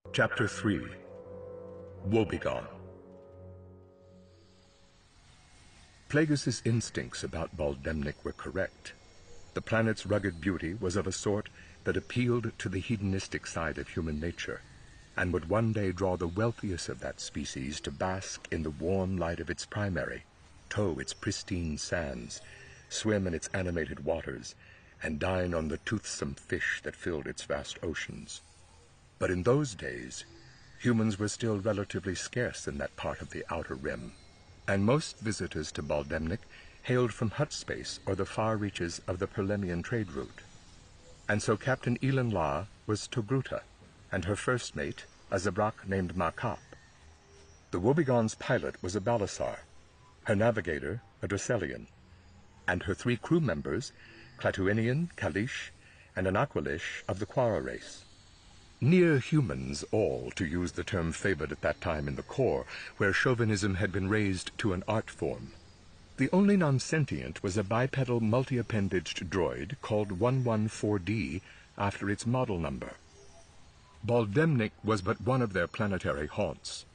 Chapter 3. Woebegone. Plagueis' instincts about Baldemnik were correct. The planet's rugged beauty was of a sort that appealed to the hedonistic side of human nature, and would one day draw the wealthiest of that species to bask in the warm light of its primary, tow its pristine sands, swim in its animated waters, and dine on the toothsome fish that filled its vast oceans. But in those days, humans were still relatively scarce in that part of the outer rim, and most visitors to Baldemnik hailed from hut space or the far reaches of the Perlemian trade route. And so Captain Elin La was Togruta, and her first mate, a Zabrak named Makap. The Woebegone's pilot was a Balasar, her navigator a Dracelian, and her 3 crew members, Clatuinian, Kalish, and an Aqualish of the Quara race. Near humans all, to use the term favored at that time in the Corps, where chauvinism had been raised to an art form. The only non-sentient was a bipedal multi-appendaged droid called 114D after its model number. Baldemnik was but one of their planetary haunts.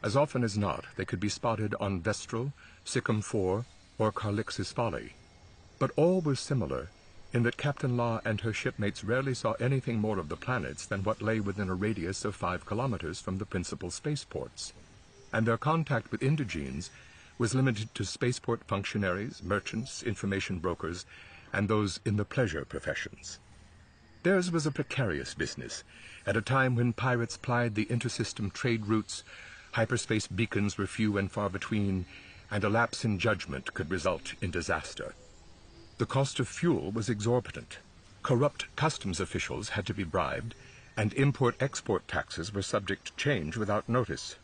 As often as not, they could be spotted on Vestral, Sikkim 4, or Carlix's Folly. But all were similar in that Captain La and her shipmates rarely saw anything more of the planets than what lay within a radius of 5 kilometers from the principal spaceports, and their contact with indigenes was limited to spaceport functionaries, merchants, information brokers, and those in the pleasure professions. Theirs was a precarious business, at a time when pirates plied the intersystem trade routes, hyperspace beacons were few and far between, and a lapse in judgment could result in disaster. The cost of fuel was exorbitant. Corrupt customs officials had to be bribed, and import-export taxes were subject to change without notice.